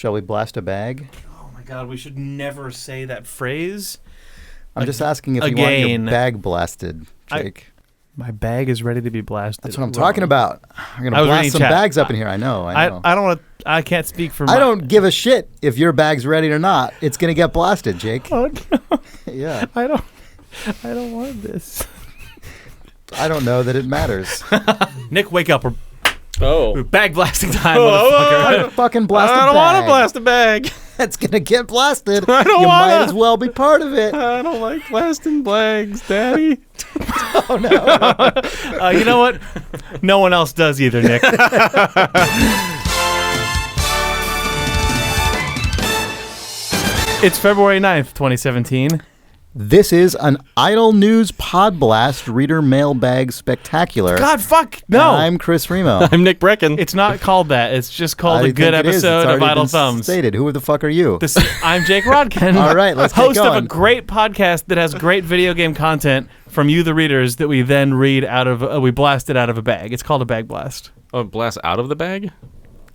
Shall we blast a bag? Oh my God, we should never say that phrase. I'm just asking if you want your bag blasted, Jake. My bag is ready to be blasted. That's what I'm talking about. I'm going to blast some bags up in here. I know. I don't want to. I can't speak for. I don't give a shit if your bag's ready or not. It's going to get blasted, Jake. Oh no. Yeah. I don't want this. I don't know that it matters. Nick, wake up. We're bag blasting time, motherfucker. I don't fucking blast a bag. I don't want to blast a bag. It's going to get blasted. I don't You wanna. might as well be part of it. I don't like blasting bags, Daddy. Oh, no. You know what? No one else does either, Nick. It's February 9th, 2017. This is an Idle News Pod Blast Reader Mailbag Spectacular. God, fuck, no. I'm Chris Remo. I'm Nick Brecken. It's not called that. It's just called a good episode of Idle Thumbs. Stated. Who the fuck are you? I'm Jake Rodkin. All right, let's get host going. of a great podcast that has great video game content from you, the readers, that we then read out of. We blast it out of a bag. It's called a bag blast. Oh, blast out of the bag?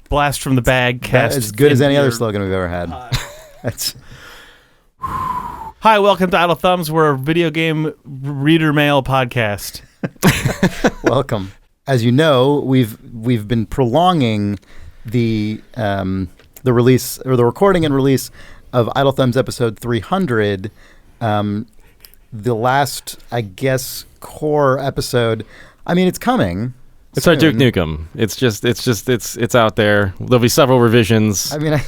Blast from the bag. Cast as good as any other slogan we've ever had. That's. Hi, welcome to Idle Thumbs. We're a video game reader mail podcast. Welcome. As you know, we've been prolonging the release or the recording and release of Idle Thumbs episode 300. The last, I guess, core episode. I mean, it's coming. It's our Duke Nukem. It's out there. There'll be several revisions. I mean,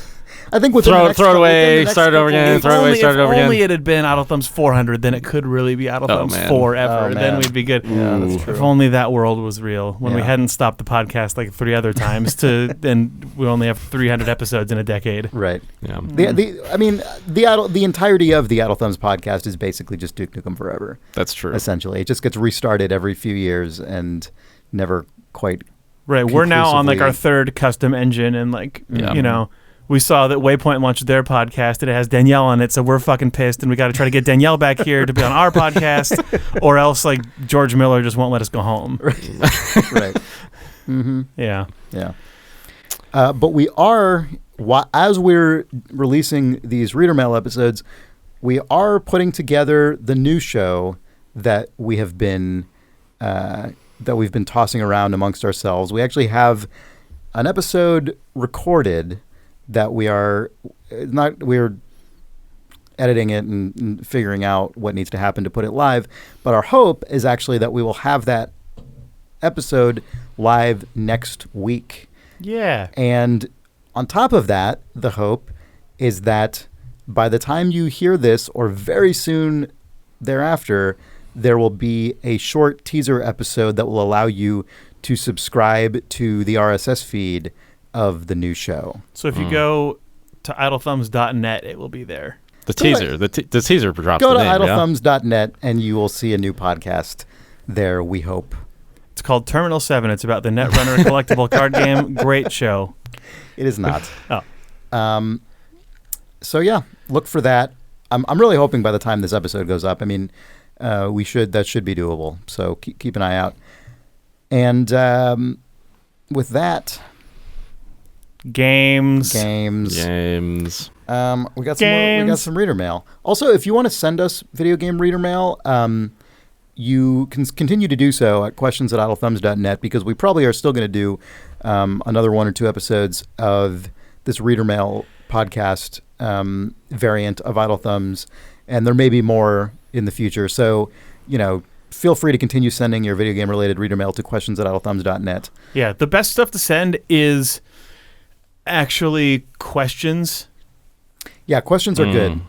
I think throw it away, start it over again, throw it away, start it over again. If only it had been Idle Thumbs 400, then it could really be Idle Thumbs forever. Then we'd be good. Yeah, that's true. If only that world was real. When we hadn't stopped the podcast like 3 other times, and we only have 300 episodes in a decade. Right. Yeah. The entirety of the Idle Thumbs podcast is basically just Duke Nukem Forever. That's true. Essentially, it just gets restarted every few years and never quite. Right. We're now on like our third custom engine, and you know. We saw that Waypoint launched their podcast, and it has Danielle on it, so we're fucking pissed, and we got to try to get Danielle back here to be on our podcast, or else, like, George Miller just won't let us go home. Right. Mm-hmm. Yeah. Yeah. But we are, as we're releasing these reader mail episodes, we are putting together the new show that we've been tossing around amongst ourselves. We actually have an episode recorded that we're editing it and figuring out what needs to happen to put it live. But our hope is actually that we will have that episode live next week. Yeah. And on top of that, the hope is that by the time you hear this, or very soon thereafter, there will be a short teaser episode that will allow you to subscribe to the RSS feed of the new show. So if you go to idlethumbs.net, it will be there. The teaser. The teaser drops Go the to name, idlethumbs.net and you will see a new podcast there, we hope. It's called Terminal 7. It's about the Netrunner collectible card game. Great show. It is not. Oh. So yeah, look for that. I'm really hoping by the time this episode goes up, I mean, that should be doable. So keep an eye out. And with that, Games. We got some reader mail. Also, if you want to send us video game reader mail, you can continue to do so at questions@idlethumbs.net, because we probably are still going to do another 1 or 2 episodes of this reader mail podcast variant of Idle Thumbs, and there may be more in the future. So, feel free to continue sending your video game related reader mail to questions@idlethumbs.net. Yeah, the best stuff to send is actually questions. Yeah, questions are good.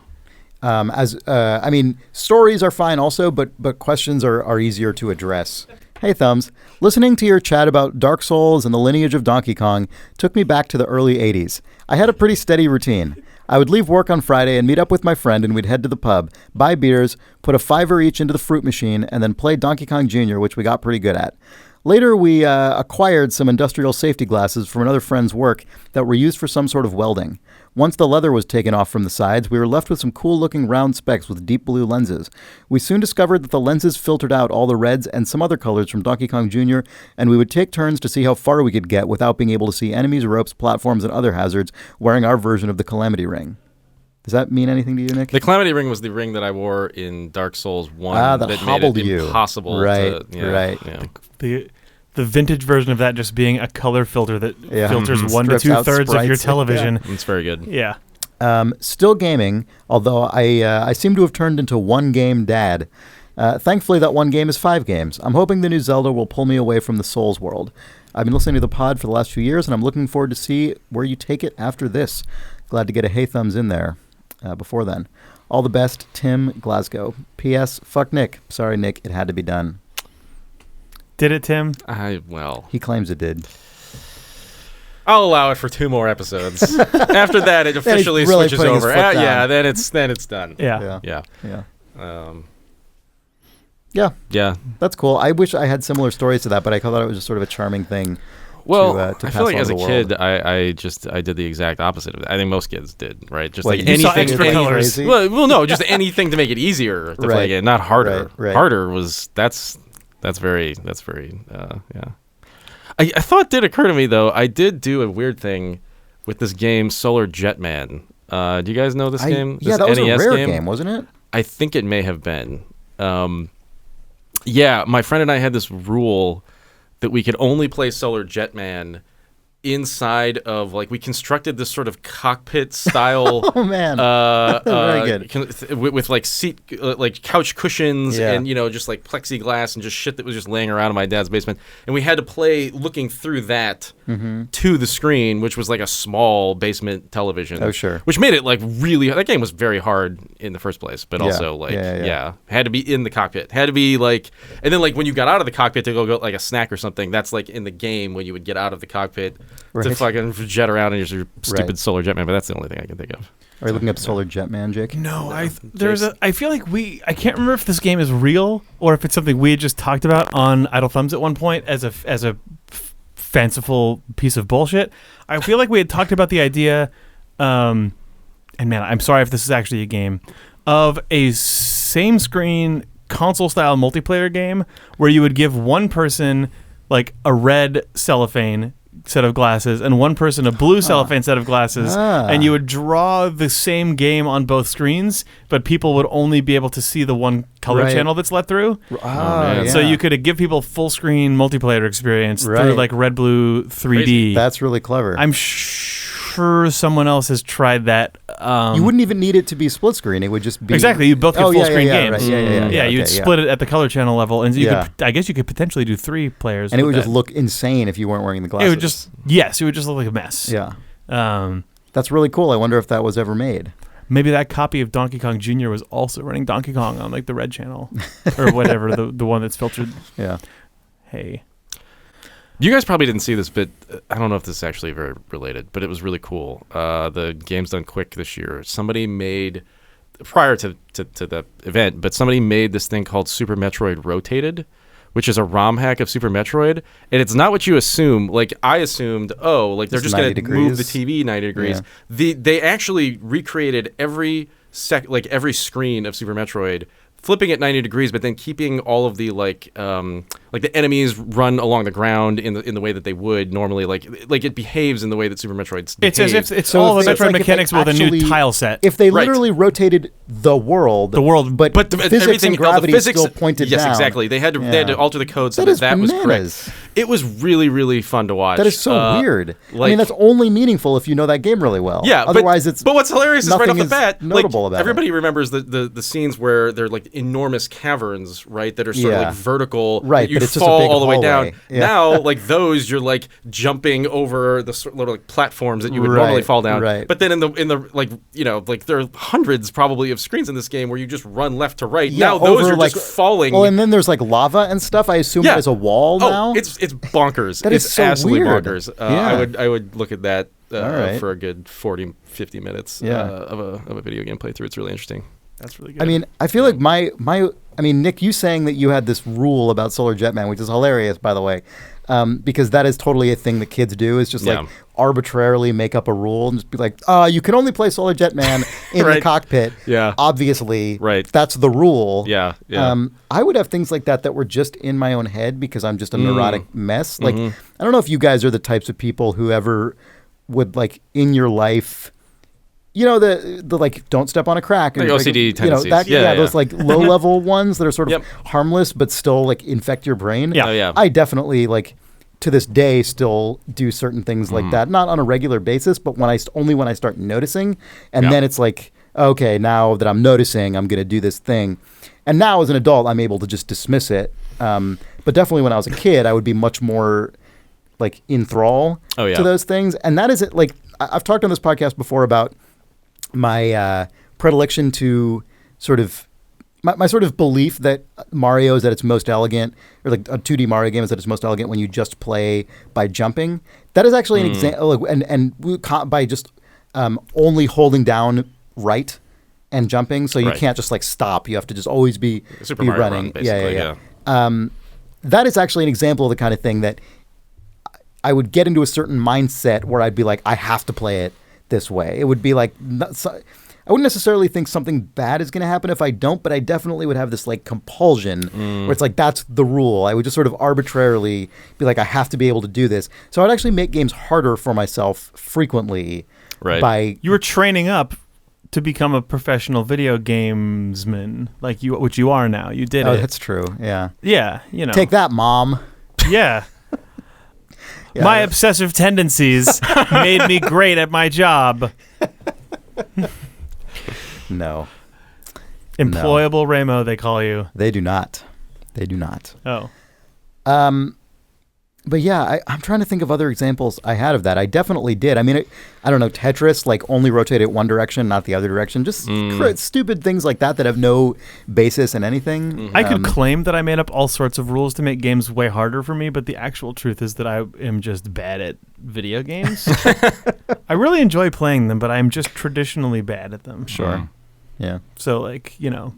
Stories are fine also, but questions are easier to address. Hey, Thumbs. Listening to your chat about Dark Souls and the lineage of Donkey Kong took me back to the early 80s. I had a pretty steady routine. I would leave work on Friday and meet up with my friend, and we'd head to the pub, buy beers, put a $5 each into the fruit machine, and then play Donkey Kong Jr., which we got pretty good at. Later, we acquired some industrial safety glasses from another friend's work that were used for some sort of welding. Once the leather was taken off from the sides, we were left with some cool-looking round specks with deep blue lenses. We soon discovered that the lenses filtered out all the reds and some other colors from Donkey Kong Jr., and we would take turns to see how far we could get without being able to see enemies, ropes, platforms, and other hazards wearing our version of the Calamity Ring. Does that mean anything to you, Nick? The Calamity Ring was the ring that I wore in Dark Souls 1 that hobbled made it you. impossible Right, to... right. Yeah. The vintage version of that just being a color filter that filters 1 to Strips out 2/3 of your sprites. television. Yeah. It's very good. Yeah. Still gaming, although I seem to have turned into one-game dad. Thankfully, that one game is 5 games. I'm hoping the new Zelda will pull me away from the Souls world. I've been listening to the pod for the last few years, and I'm looking forward to see where you take it after this. Glad to get a hey thumbs in there before then. All the best, Tim, Glasgow. P.S. Fuck Nick. Sorry, Nick. It had to be done. Did it, Tim? He claims it did. I'll allow it for 2 more episodes. After that, it officially really switches putting his over. foot down. Yeah, then it's done. Yeah. Yeah. That's cool. I wish I had similar stories to that, but I thought it was just sort of a charming thing. Well, to I pass feel like on as to a the kid, world. I did the exact opposite of that. I think most kids did, right? Just What, like you saw anything. extra colors. Crazy? Well, no, just anything to make it easier to play Right. again, not harder. Right. Harder was that's very yeah. I thought it did occur to me though. I did do a weird thing with this game, Solar Jetman. Do you guys know this game? Yeah, This that was a NES rare game, wasn't it? I think it may have been. Yeah, my friend and I had this rule that we could only play Solar Jetman inside of, like, we constructed this sort of cockpit style. Oh man, very good. With like seat, like couch cushions, Yeah. and just like plexiglass and just shit that was just laying around in my dad's basement. And we had to play looking through that to the screen, which was like a small basement television. Oh, sure. Which made it like really. That game was very hard in the first place, but Yeah. also like Yeah. had to be in the cockpit. Had to be like, and then like when you got out of the cockpit to go get like a snack or something, that's like in the game when you would get out of the cockpit to Right. fucking jet around in your stupid Right. Solar Jetman. But that's the only thing I can think of. Are you looking up Solar Jetman, Jake? No, I feel like I can't remember if this game is real or if it's something we had just talked about on Idle Thumbs at one point as a fanciful piece of bullshit. I feel like we had talked about the idea, and man, I'm sorry if this is actually a game, of a same screen console style multiplayer game where you would give one person like a red cellophane set of glasses and one person a blue cellophane set of glasses, and you would draw the same game on both screens, but people would only be able to see the one color Right. channel that's let through. man. So you could give people full screen multiplayer experience through Right. like red blue 3D. Crazy. That's really clever. I'm sure someone else has tried that. You wouldn't even need it to be split screen. It would just be Exactly, you both get full screen games. Right. Yeah, you'd okay, split it at the color channel level, and you Yeah. could, I guess you could potentially do 3 players. And it with would just that. look insane if you weren't wearing the glasses. It would just it would just look like a mess. Yeah. Um, That's really cool. I wonder if that was ever made. maybe that copy of Donkey Kong Jr. was also running Donkey Kong on like the red channel or whatever, the one that's filtered. Yeah. Hey. You guys probably didn't see this, but I don't know if this is actually very related, but it was really cool. The game's done quick this year. Somebody made, prior to the event, but somebody made this thing called Super Metroid Rotated, which is a ROM hack of Super Metroid. And it's not what you assume. Like, I assumed, they're just going to move the TV 90 degrees. Yeah. They actually recreated every screen of Super Metroid, flipping it 90 degrees, but then keeping all of the like the enemies run along the ground in the way that they would normally, like it behaves in the way that Super Metroid's It's behave. as if it's So all if the they- it's Metroid like if they mechanics with a new actually- tile set. If they Right. literally rotated the world, but the physics everything, and gravity all the physics, still pointed yes, down. exactly. They had to alter the code so That is that was bananas. correct. It was really, really fun to watch. That is so weird. I like- mean, that's only meaningful if you know that game really well. Yeah, Otherwise, but what's hilarious is right off nothing the is bat, notable like, about everybody remembers the scenes where they're like enormous caverns, right? That are sort of Yeah. like vertical, Right, that you but it's just a fall big all the way hallway. down. Yeah. Now, like those, you're like jumping over the sort of like platforms that you would Right, normally fall down. right. But then in the like like there are hundreds probably of screens in this game where you just run left to right. Yeah, now those over, are like, just falling. Well, and then there's like lava and stuff. I assume Yeah. there's a wall now. It's bonkers. That is it's so absolutely weird. bonkers. Yeah. I would look at that All right. for a good 40-50 minutes Yeah. of a video game playthrough. It's really interesting. That's really good. I mean, I feel like my I mean, Nick, you saying that you had this rule about Solar Jetman, which is hilarious, by the way, because that is totally a thing that kids do, is just like arbitrarily make up a rule and just be like, you can only play Solar Jetman in the cockpit. Yeah. Obviously, right. That's the rule. Yeah. Yeah. I would have things like that were just in my own head because I'm just a neurotic mess. Like, I don't know if you guys are the types of people who ever would, like, in your life... You know, the like, don't step on a crack. And like OCD tendencies. You know, those like low-level ones that are sort of harmless but still like infect your brain. Yeah. Oh, yeah. I definitely, like, to this day still do certain things like that. Not on a regular basis, but only when I start noticing. And then it's like, okay, now that I'm noticing, I'm going to do this thing. And now as an adult, I'm able to just dismiss it. But definitely when I was a kid, I would be much more like in thrall to those things. And that is it. Like, I've talked on this podcast before about my predilection to sort of my sort of belief that Mario is at its most elegant, or like a 2D Mario game is at its most elegant when you just play by jumping. That is actually an example, and by just only holding down right and jumping, so you can't just like stop. You have to just always be Super Mario running. Run, basically, yeah. That is actually an example of the kind of thing that I would get into a certain mindset where I'd be like, I have to play it this way. It would be like, I wouldn't necessarily think something bad is going to happen if I don't, but I definitely would have this like compulsion where it's like, that's the rule. I would just sort of arbitrarily be like, I have to be able to do this. So I'd actually make games harder for myself frequently. Right. You were training up to become a professional video gamesman, like which you are now. You did it. Oh, that's true. Yeah. Yeah. You know. Take that, Mom. Yeah. My obsessive tendencies made me great at my job. No. Employable Ramo, they call you. They do not. Oh. But yeah, I'm trying to think of other examples I had of that. I definitely did. I mean, I don't know, Tetris, like only rotate it one direction, not the other direction. Just stupid things like that have no basis in anything. I could claim that I made up all sorts of rules to make games way harder for me, but the actual truth is that I am just bad at video games. I really enjoy playing them, but I'm just traditionally bad at them. Sure. Yeah. So, like, you know,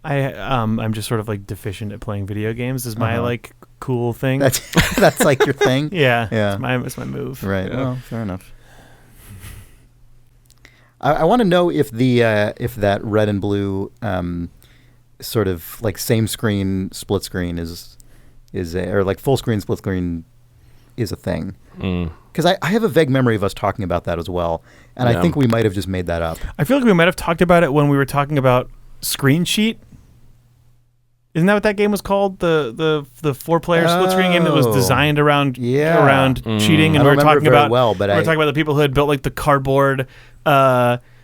I'm just sort of like deficient at playing video games is my like cool thing. That's like your thing. Yeah. Yeah. It's my move. Right. Yeah. Well, fair enough. I want to know if if that red and blue sort of like same screen split screen is or like full screen split screen is a thing. Because I have a vague memory of us talking about that as well, and I think we might have just made that up. I feel like we might have talked about it when we were talking about Screen Sheet. Isn't that what that game was called? The 4-player split screen game that was designed around cheating, and we were talking about the people who had built like the cardboard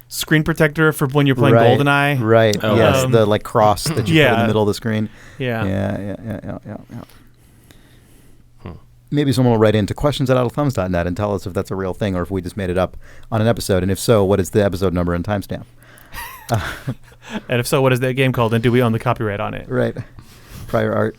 screen protector for when you're playing GoldenEye. Right. Yes, the like cross that you put in the middle of the screen. Yeah. Yeah. Maybe someone will write into questions@idlethumbs.net and tell us if that's a real thing or if we just made it up on an episode, and if so, what is the episode number and timestamp? And if so, what is that game called, and do we own the copyright on it? Right. Prior art.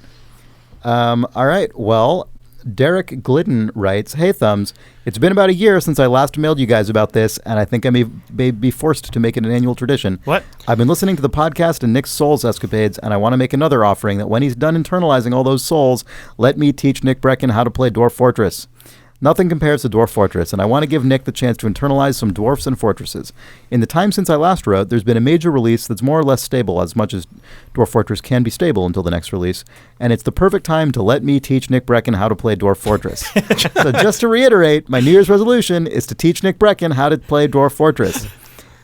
All right. Well, Derek Glidden writes, "Hey, Thumbs. It's been about a year since I last mailed you guys about this, and I think I may be forced to make it an annual tradition. What? I've been listening to the podcast and Nick's Souls escapades, and I want to make another offering that when he's done internalizing all those souls, let me teach Nick Brecken how to play Dwarf Fortress. Nothing compares to Dwarf Fortress, and I want to give Nick the chance to internalize some dwarfs and fortresses. In the time since I last wrote, there's been a major release that's more or less stable, as much as Dwarf Fortress can be stable until the next release, and it's the perfect time to let me teach Nick Brecken how to play Dwarf Fortress. So just to reiterate, my New Year's resolution is to teach Nick Brecken how to play Dwarf Fortress.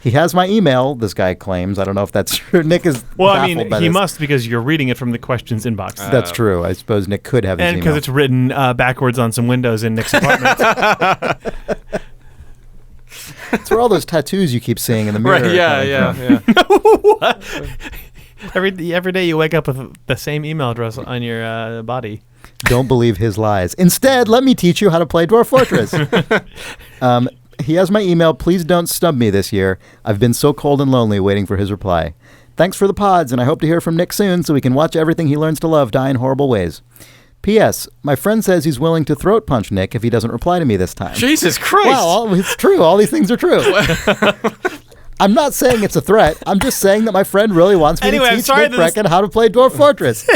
He has my email, this guy claims. I don't know if that's true. Nick is baffled by he this. Must, because you're reading it from the questions inbox. That's true. I suppose Nick could have his email. And because it's written backwards on some windows in Nick's apartment. It's where all those tattoos you keep seeing in the mirror. Right, yeah. Every day you wake up with the same email address on your body. Don't believe his lies. Instead, let me teach you how to play Dwarf Fortress. He has my email. Please don't snub me this year. I've been so cold and lonely waiting for his reply. Thanks for the pods, and I hope to hear from Nick soon so we can watch everything he learns to love die in horrible ways. P.S. My friend says he's willing to throat punch Nick if he doesn't reply to me this time. Jesus Christ. Well, it's true. All these things are true. I'm not saying it's a threat. I'm just saying that my friend really wants me to teach Nick Brecken how to play Dwarf Fortress.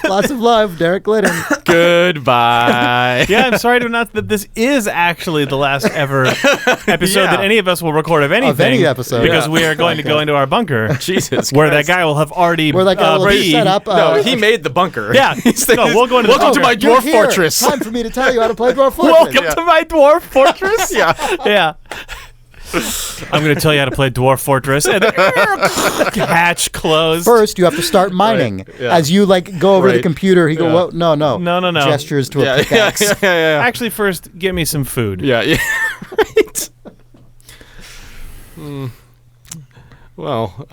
Lots of love, Derek Glidden. Goodbye. Yeah, I'm sorry to announce that this is actually the last ever episode that any of us will record of anything. Of any episode. Because we are going to go into our bunker. Jesus where Christ. that guy will have already where that guy will be set up. No, he made the bunker. Yeah. No, we'll go into Welcome to my Dwarf Fortress. Time for me to tell you how to play Dwarf Fortress. Welcome to my Dwarf Fortress. Yeah. I'm going to tell you how to play Dwarf Fortress. And hatch closed. First, you have to start mining. Right, yeah. As you go over to the computer, he go, well, no. Gestures to a pickaxe. Yeah. Actually, first, get me some food. Yeah. Right. Well,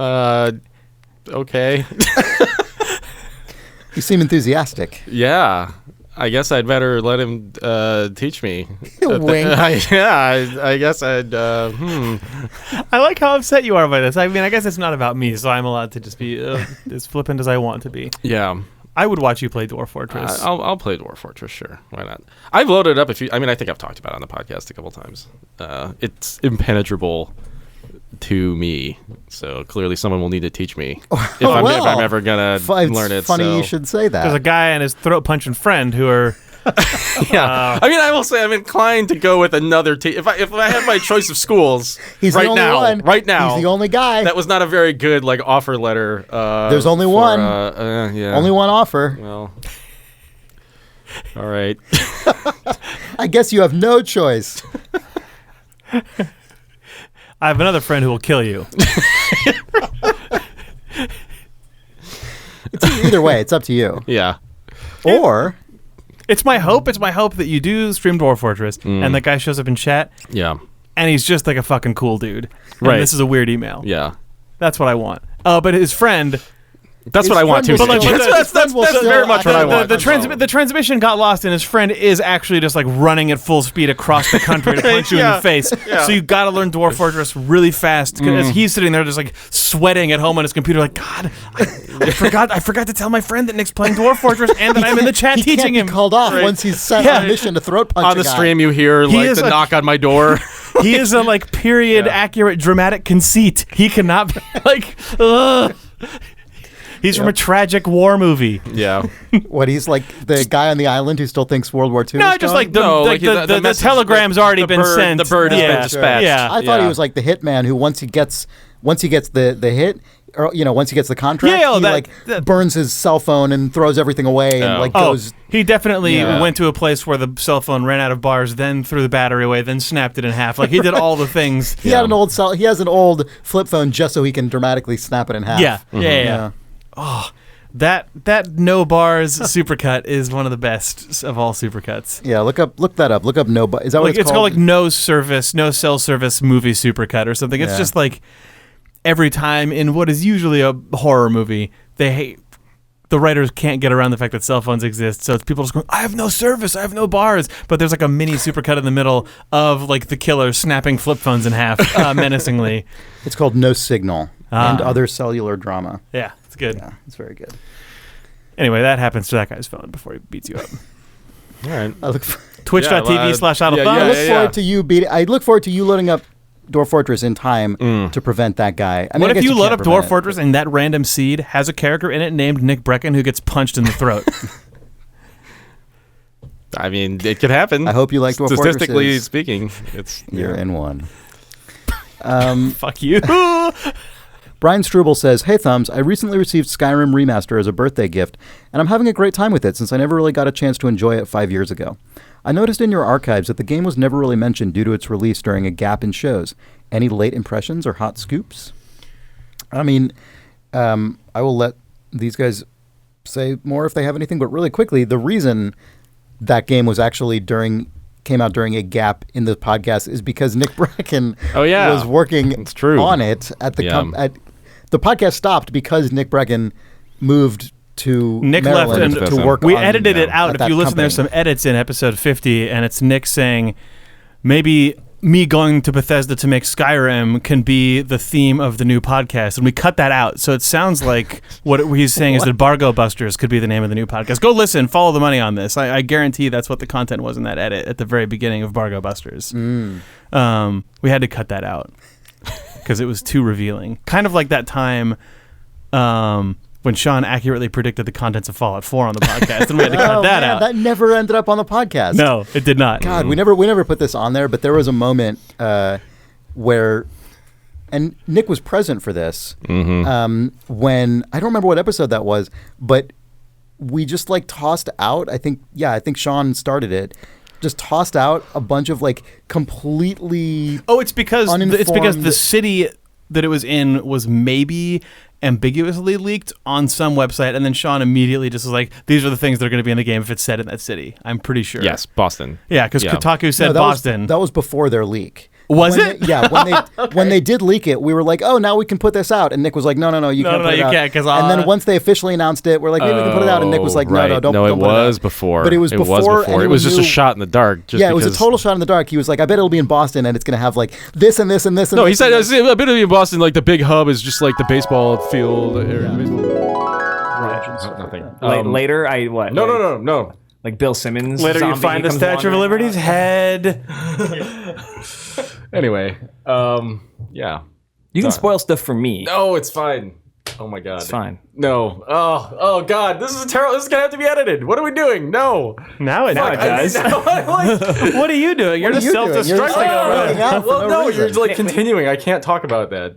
okay. You seem enthusiastic. Yeah. I guess I'd better let him teach me. Wink. I guess I'd. I like how upset you are by this. I mean, I guess it's not about me, so I'm allowed to just be as flippant as I want to be. Yeah. I would watch you play Dwarf Fortress. I'll play Dwarf Fortress, sure. Why not? I've loaded up I think I've talked about it on the podcast a couple times. It's impenetrable to me, so clearly someone will need to teach me if I'm ever gonna learn it. It's funny you should say that. There's a guy and his throat punching friend who are yeah. I mean, I will say I'm inclined to go with another if I had my choice of schools. He's right the only now. one. Right now, he's the only guy. That was not a very good offer letter. There's only one. Yeah. Only one offer. Well, all right. I guess you have no choice. I have another friend who will kill you. Either way, it's up to you. Yeah. Or it's my hope that you do stream Dwarf Fortress and that guy shows up in chat. Yeah. And he's just like a fucking cool dude. And right. This is a weird email. Yeah. That's what I want. But his friend. That's what I want too. That's very much what I want. The transmission got lost, and his friend is actually just running at full speed across the country to punch you in the face. Yeah. So you got to learn Dwarf Fortress really fast. As he's sitting there just sweating at home on his computer, God, I forgot to tell my friend that Nick's playing Dwarf Fortress and that I'm in the chat teaching him. He called off once he's sent on a mission to throat punch on the stream. You hear the knock on my door. He is a period accurate dramatic conceit. He cannot be He's from a tragic war movie. Yeah. What, he's the guy on the island who still thinks World War II No, is just going? the telegram's already been sent. The bird has been dispatched. Yeah. I thought he was like the hitman who once he gets the hit, or once he gets the contract, he burns his cell phone and throws everything away and goes. He definitely went to a place where the cell phone ran out of bars, then threw the battery away, then snapped it in half. He did all the things. He has an old flip phone just so he can dramatically snap it in half. Yeah. Mm-hmm. Yeah. Oh, that no bars supercut is one of the best of all supercuts. Yeah, look that up. Look up no bar. Is that what it's called? It's called no cell service movie supercut or something. It's just every time in what is usually a horror movie, the writers can't get around the fact that cell phones exist, so it's people just going, I have no service, I have no bars, but there's a mini supercut in the middle of the killer snapping flip phones in half menacingly. It's called No Signal and Other Cellular Drama. Yeah. It's good. Yeah, it's very good. Anyway, that happens to that guy's phone before he beats you up. All right. Twitch.tv/idlethumb. I look forward to you loading up Dwarf Fortress in time to prevent that guy. I mean, what if you load up Dwarf Fortress and that random seed has a character in it named Nick Brecken who gets punched in the throat? I mean, it could happen. I hope you like Dwarf Fortress. Statistically speaking, you're in one. Fuck you. Brian Struble says, Hey Thumbs, I recently received Skyrim Remaster as a birthday gift, and I'm having a great time with it since I never really got a chance to enjoy it 5 years ago. I noticed in your archives that the game was never really mentioned due to its release during a gap in shows. Any late impressions or hot scoops? I mean, I will let these guys say more if they have anything, but really quickly, the reason that game was actually came out during a gap in the podcast is because Nick Brecken was working on it at the the podcast stopped because Nick Brecken moved to Maryland left to work we on, edited it out. If you listen, there's some edits in episode 50, and it's Nick saying, maybe me going to Bethesda to make Skyrim can be the theme of the new podcast. And we cut that out. So it sounds like what he's saying is that Bargo Busters could be the name of the new podcast. Go listen, follow the money on this. I guarantee that's what the content was in that edit at the very beginning of Bargo Busters. We had to cut that out. because it was too revealing. Kind of like that time when Sean accurately predicted the contents of Fallout 4 on the podcast, and we had to cut that out. That never ended up on the podcast. No, it did not. God, we never put this on there, but there was a moment where, and Nick was present for this, when, I don't remember what episode that was, but we just like tossed out, I think Sean started it, just tossed out a bunch of like completely it's because the city that it was in was maybe ambiguously leaked on some website, and then Sean immediately just was like, these are the things that are going to be in the game if it's set in that city. I'm pretty sure. Yes, Boston. Yeah, because Kotaku said Boston. That was before their leak. Was it? When they did leak it, we were like, oh, now we can put this out. And Nick was like, no, you can't put it out. And then once they officially announced it, we're like, maybe we can put it out. And Nick was like, no, don't it put was it out. before. But it was before. It was just a shot in the dark. It was a total shot in the dark. He was like, I bet it'll be in Boston, and it's going to have like this and this and this. No, he said, I bet it'll be in Boston. Like the big hub is just like the baseball field. Nothing. Later, what? No. Like Bill Simmons. Later, you find the Statue of Liberty's head. Anyway, yeah. You can spoil stuff for me. No, it's fine. Oh my God. It's fine. No. Oh God. This is terrible. This is gonna have to be edited. What are we doing? No. Now it does. What are you doing? You're just self-destructing. Well, no, you're like continuing. I can't talk about that.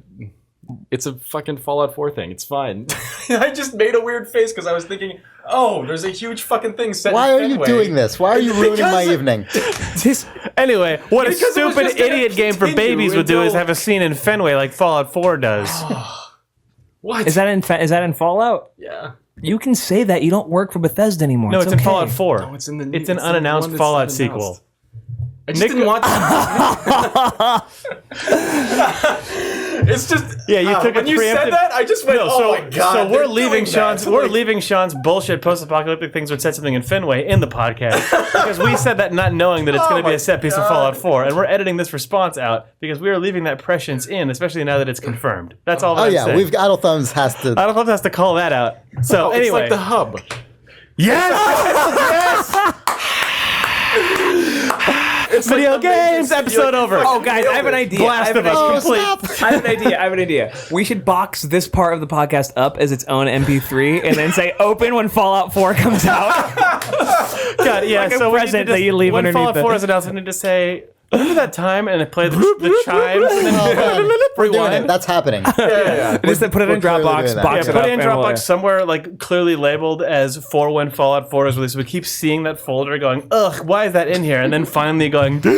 It's a fucking Fallout 4 thing. It's fine. I just made a weird face because I was thinking, there's a huge fucking thing set Why in are Fenway. you doing this? Why are you ruining my evening? Anyway, what a stupid idiot game for babies would do is have a scene in Fenway like Fallout 4 does. What? Is that in Fallout? Yeah. You can say that. You don't work for Bethesda anymore. No, it's in Fallout 4. No, it's in the. It's an unannounced Fallout sequel. I just didn't want to. It's just you took when you said that, I just went, my God. So we're leaving Sean's bullshit post-apocalyptic things would set something in Fenway in the podcast because we said that not knowing that it's going to be a set piece of Fallout 4, and we're editing this response out because we are leaving that prescience in, especially now that it's confirmed. That's all. Idle Thumbs has to call that out. So anyway, it's like the hub. Yes. It's video games episode over. Oh, guys, I have an idea. Blast of us complete. I have an idea. We should box this part of the podcast up as its own MP3 and then say open when Fallout 4 comes out. God, yeah. Like so a present that you leave when underneath Fallout 4 is announced, I need to say, remember that time? And it played the chimes. And then we're doing it. That's happening. Yeah. Just put it in Dropbox. Box it put up it in Dropbox somewhere like clearly labeled as for when Fallout 4 is released. We keep seeing that folder going, ugh, why is that in here? And then finally going, the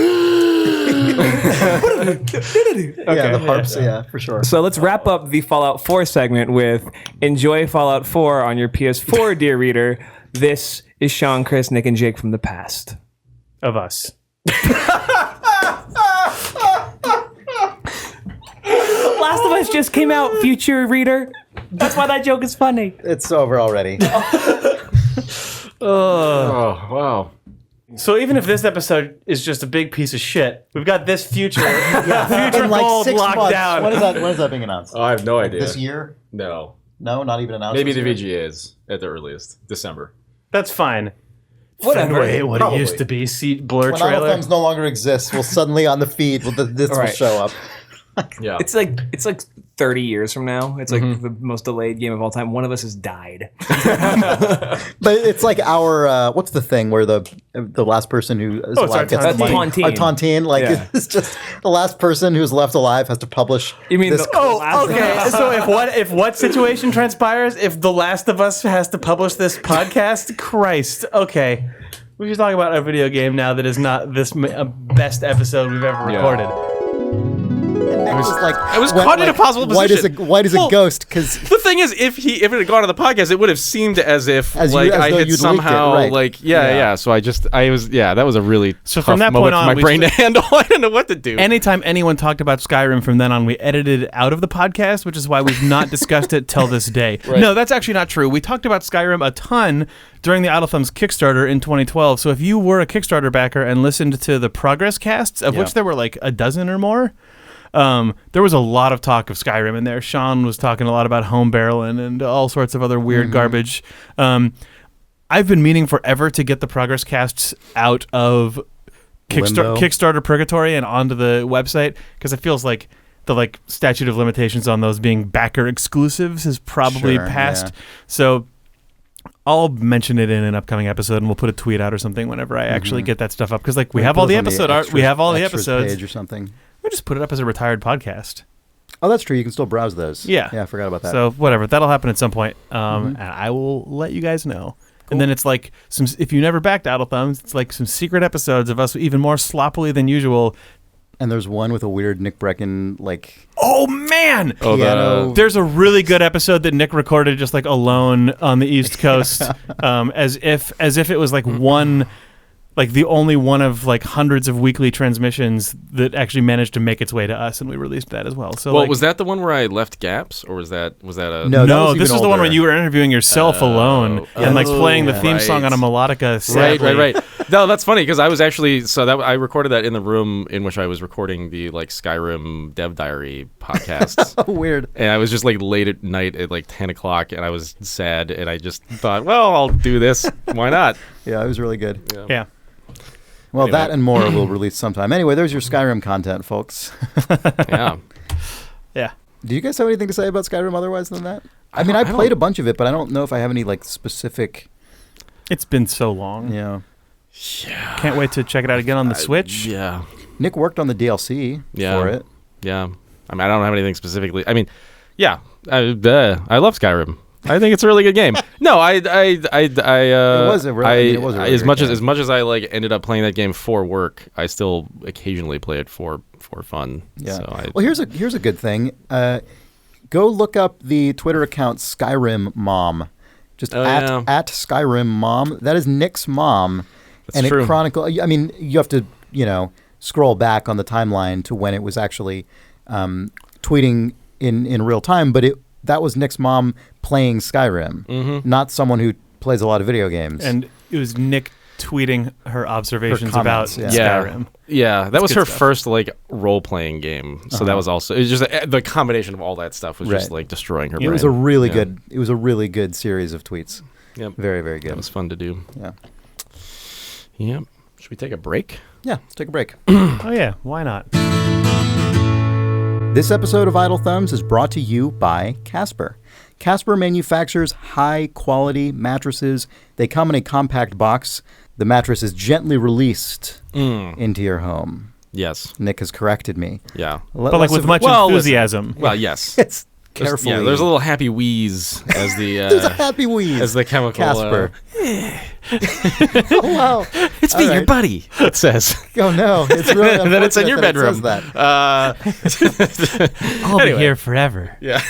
harps, for sure. So let's wrap up the Fallout 4 segment with enjoy Fallout 4 on your PS4, dear reader. This is Sean, Chris, Nick, and Jake from the past. Of us. Last of Us just came out, future reader. That's why that joke is funny. It's over already. Oh, wow. So even if this episode is just a big piece of shit, we've got this future In like gold 6 locked months. down. When is that being announced? I have no idea. This year? No, not even announced. maybe the VGA is at the earliest, December. That's fine. Whatever. Fenway, what it used to be, Blur when trailer. Thumbs no longer exists, will suddenly on the feed, this will show up. Yeah. It's like 30 years from now. It's like the most delayed game of all time. One of us has died. But it's like our what's the thing where the last person who is alive gets the money? Tontine. Tontine. Like it's just the last person who's left alive has to publish. You mean this okay. So if what situation transpires, if The Last of Us has to publish this podcast, Christ. Okay. We should talk about a video game now that is not this best episode we've ever recorded. I was caught in a possible position. White as a ghost, because the thing is, if it had gone on the podcast, it would have seemed as if I had somehow it, right. So that was a really so tough from that moment point on, for my brain to handle. I didn't know what to do. Anytime anyone talked about Skyrim from then on, we edited it out of the podcast, which is why we've not discussed it till this day. Right. No, that's actually not true. We talked about Skyrim a ton during the Idle Thumbs Kickstarter in 2012. So if you were a Kickstarter backer and listened to the progress casts, of which there were like a dozen or more, there was a lot of talk of Skyrim in there. Sean was talking a lot about home barreling and all sorts of other weird garbage. I've been meaning forever to get the progress casts out of Kickstarter Purgatory and onto the website, because it feels like the like statute of limitations on those being backer exclusives is probably passed. Yeah. So I'll mention it in an upcoming episode, and we'll put a tweet out or something whenever I actually get that stuff up. Because like we have all the episode art, we have all the episodes page or something. We just put it up as a retired podcast. Oh, that's true. You can still browse those. Yeah, I forgot about that. So whatever, that'll happen at some point, and I will let you guys know. Cool. And then it's like if you never backed Idle Thumbs, it's like some secret episodes of us even more sloppily than usual. And there's one with a weird Nick Brecken, like... Oh, man! Piano. There's a really good episode that Nick recorded just, like, alone on the East Coast, as if it was, like, one... Like, the only one of, like, hundreds of weekly transmissions that actually managed to make its way to us, and we released that as well. So, well, was that the one where I left gaps, or was that a... No, this is the one where you were interviewing yourself alone and, like, playing the theme song on a melodica. Sadly. Right. No, that's funny, because I was actually... So I recorded that in the room in which I was recording the, like, Skyrim Dev Diary podcasts. Weird. And I was just, like, late at night at, like, 10 o'clock, and I was sad, and I just thought, well, I'll do this. Why not? Yeah, it was really good. Yeah. Well, anyway. That and more we'll release sometime. Anyway, there's your Skyrim content, folks. Yeah. Do you guys have anything to say about Skyrim otherwise than that? I mean, I played a bunch of it, but I don't know if I have any, like, specific... It's been so long. Yeah. Can't wait to check it out again on the Switch. Yeah. Nick worked on the DLC for it. Yeah. I mean, I don't have anything specifically. I mean, yeah. I love Skyrim. I think it's a really good game. No, it was a really as much as I like ended up playing that game for work, I still occasionally play it for fun. Yeah. So well, here's a good thing. Go look up the Twitter account Skyrim Mom. Just at Skyrim Mom. That is Nick's mom. That's true. It chronicles. I mean, you have to scroll back on the timeline to when it was actually tweeting in real time, but that was Nick's mom playing Skyrim, not someone who plays a lot of video games. And it was Nick tweeting her observations about Skyrim. Yeah, that was her first like role-playing game. So that was also it was just the combination of all that stuff was just like destroying her brain. It was a really good. It was a really good series of tweets. Yep. Very, very good. It was fun to do. Yeah. Yep. Should we take a break? Yeah, let's take a break. Oh yeah, why not? This episode of Idle Thumbs is brought to you by Casper. Casper manufactures high-quality mattresses. They come in a compact box. The mattress is gently released into your home. Yes. Nick has corrected me. Yeah. But like with much enthusiasm. Well, yes. It's carefully. There's a little happy wheeze as the... there's a happy wheeze. As the chemical... Casper. Oh, wow. It's me, your buddy, it says. Oh, no. It's really and then it's in your bedroom. It says that. I'll be here forever. Yeah.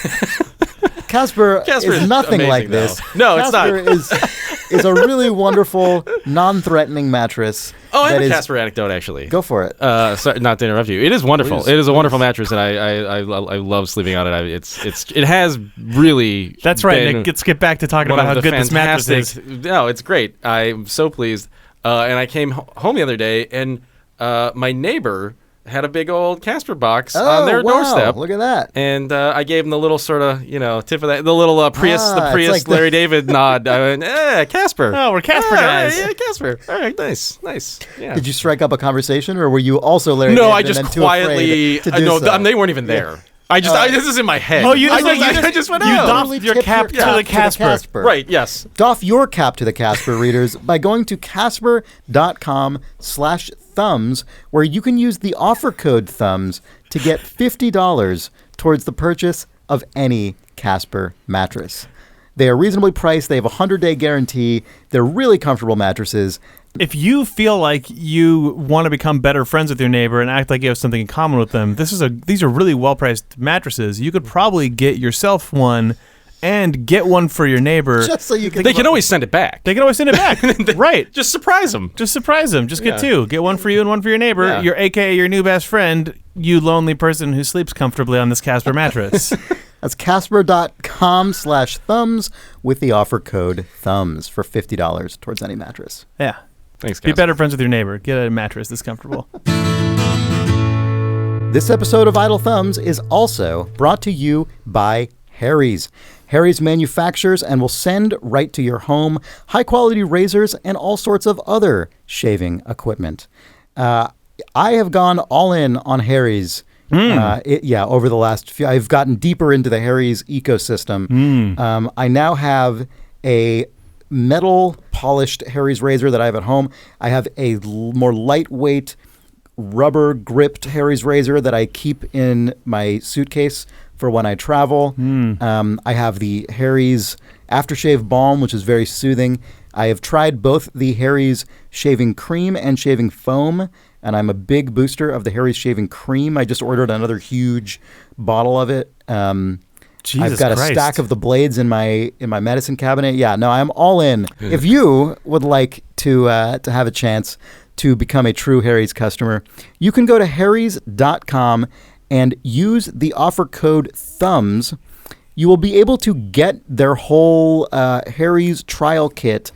Casper is nothing like this. No, Casper it's not. is a really wonderful, non-threatening mattress. Oh, I have a Casper anecdote, actually. Go for it. Sorry, not to interrupt you. It is wonderful. It is a wonderful mattress, and I love sleeping on it. It has really. That's right, Nick. Let's get back to talking about how good this mattress is. No, it's great. I'm so pleased. And I came home the other day, and my neighbor had a big old Casper box on their doorstep. Look at that. And I gave him the little sort of, tip of that, the little Prius like Larry David nod. I went, Casper. Oh, we're Casper guys. Yeah, Casper. All right, nice. Yeah. Did you strike up a conversation, or were you also Larry David? No, I just quietly, they weren't even there. Yeah. This is in my head. Oh, I just went out. You doffed your cap to the Casper. Right, yes. Doff your cap to the Casper, readers, by going to casper.com/thumbs, where you can use the offer code thumbs to get $50 towards the purchase of any Casper mattress. They are reasonably priced. They have a 100-day guarantee. They're really comfortable mattresses. If you feel like you want to become better friends with your neighbor and act like you have something in common with them, these are really well-priced mattresses. You could probably get yourself one and get one for your neighbor. Just so you can. They can always send it back. Right. Just surprise them. Just get two. Get one for you and one for your neighbor. Yeah. Your AKA your new best friend, you lonely person who sleeps comfortably on this Casper mattress. That's casper.com/thumbs with the offer code thumbs for $50 towards any mattress. Yeah. Thanks, Casper. Be better friends with your neighbor. Get a mattress that's comfortable. This episode of Idle Thumbs is also brought to you by Harry's. Harry's manufactures and will send right to your home high-quality razors and all sorts of other shaving equipment. I have gone all in on Harry's Over the last few, I've gotten deeper into the Harry's ecosystem. I now have a metal polished Harry's razor that I have at home. I have a more lightweight rubber gripped Harry's razor that I keep in my suitcase for when I travel. I have the Harry's aftershave balm, which is very soothing. I have tried both the Harry's shaving cream and shaving foam, and I'm a big booster of the Harry's shaving cream. I just ordered another huge bottle of it. I've got a stack of the blades in my medicine cabinet. Yeah, no, I'm all in. If you would like to have a chance to become a true Harry's customer, you can go to harrys.com and use the offer code THUMBS. You will be able to get their whole Harry's trial kit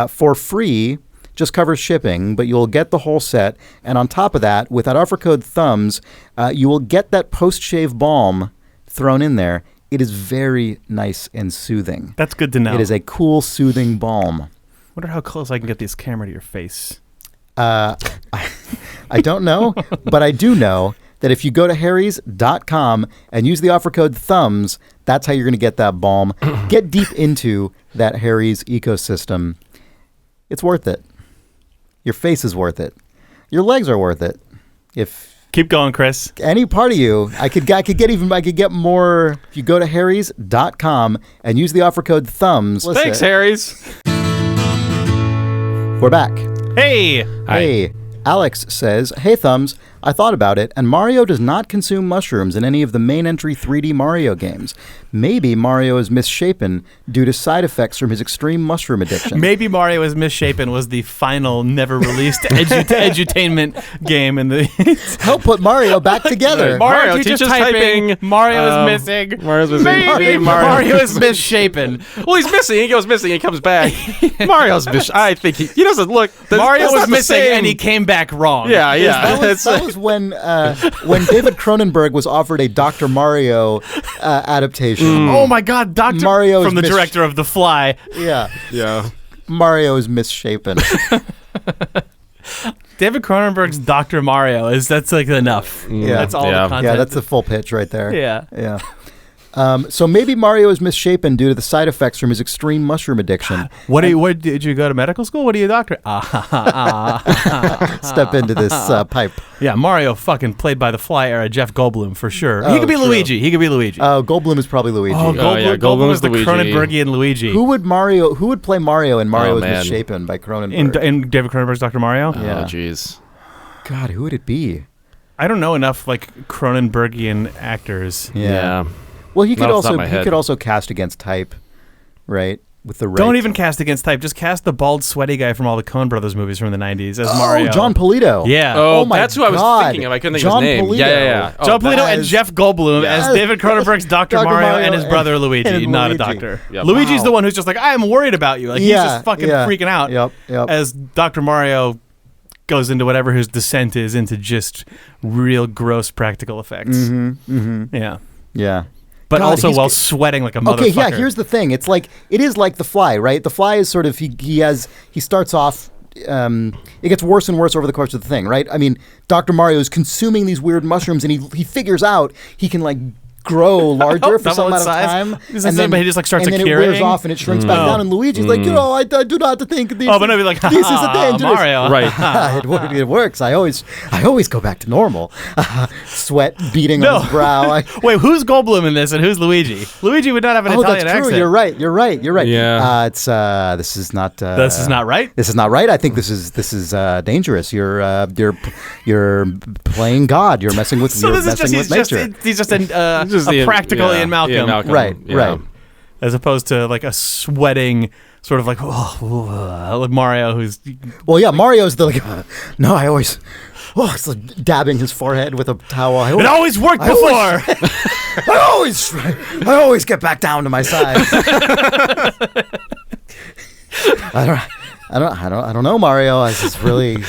for free. Just covers shipping, but you'll get the whole set. And on top of that, with that offer code THUMBS, you will get that post-shave balm thrown in there. It is very nice and soothing. That's good to know. It is a cool, soothing balm. Wonder how close I can get this camera to your face. I don't know, but I do know that if you go to harrys.com and use the offer code THUMBS, that's how you're going to get that balm. Get deep into that Harry's ecosystem. It's worth it. Your face is worth it. Your legs are worth it. Keep going, Chris. Any part of you, I could get more. If you go to harrys.com and use the offer code THUMBS. Thanks, Harry's. We're back. Hey. Hey. Alex says, "Hey Thumbs, I thought about it, and Mario does not consume mushrooms in any of the main entry 3D Mario games. Maybe Mario is misshapen due to side effects from his extreme mushroom addiction." Maybe Mario is Misshapen was the final never released edutainment game in the Help put Mario back together. Mario teaches typing. Mario is missing. Mario's missing. Maybe Mario is misshapen. Well, he's missing. He goes missing. He comes back. Mario's missing. I think he doesn't look. Mario was missing and he came back wrong. Yeah. That was when David Cronenberg was offered a Dr. Mario adaptation. Oh my God, Dr. Mario from the director of The Fly. Yeah. Mario is misshapen. David Cronenberg's Dr. Mario that's like enough. Yeah. That's all the content. Yeah, that's the full pitch right there. Yeah. So maybe Mario is misshapen due to the side effects from his extreme mushroom addiction. What did you go to medical school? What are you a doctor? Step into this pipe. Yeah, Mario fucking played by the Fly era Jeff Goldblum for sure. Oh, he could be true. Luigi. Oh, Goldblum is probably Luigi. Goldblum is the Luigi. Cronenbergian Luigi. Who would play Mario in Mario is Misshapen by Cronenberg? In David Cronenberg's Dr. Mario? Yeah. Oh, jeez. God, who would it be? I don't know enough like Cronenbergian actors. Yeah. Well, he could also cast against type, right? With the Don't even cast against type. Just cast the bald, sweaty guy from all the Coen Brothers movies from the 90s as Mario. John Polito. Yeah. Oh, my that's who I was thinking of. I couldn't think of his name. Polito. Yeah. John Polito and Jeff Goldblum as David Cronenberg's Dr. Mario and his brother Luigi, and not Luigi. a doctor. Yep. Luigi's the one who's just like, I am worried about you. Like he's just fucking freaking out. Yep. As Dr. Mario goes into whatever his descent is into just real gross practical effects. Yeah. But God, also while sweating like a motherfucker. Okay, yeah, here's the thing. It is like The Fly, right? The Fly is sort of, he starts off, it gets worse and worse over the course of the thing, right? I mean, Dr. Mario is consuming these weird mushrooms and he figures out he can like grow larger for some amount of time. And then he just like starts and then curing. It wears off and it shrinks back down and Luigi's like, I do not think this, but no, be like, this is a dangerous. Mario. Right. It works. I always go back to normal. Sweat beating on his brow. Wait, who's Goldblum in this and who's Luigi? Luigi would not have an Italian that's true. accent. You're right. Yeah. This is not. This is not right. This is not right. I think this is dangerous. You're playing God. You're messing with. So you're messing with nature. He's just a practical Ian Malcolm. Right. As opposed to like a sweating sort of like Mario who's. Well, yeah, Mario's the no. I always. It's like dabbing his forehead with a towel. It always worked before. I always get back down to my size. I don't know, Mario. It's really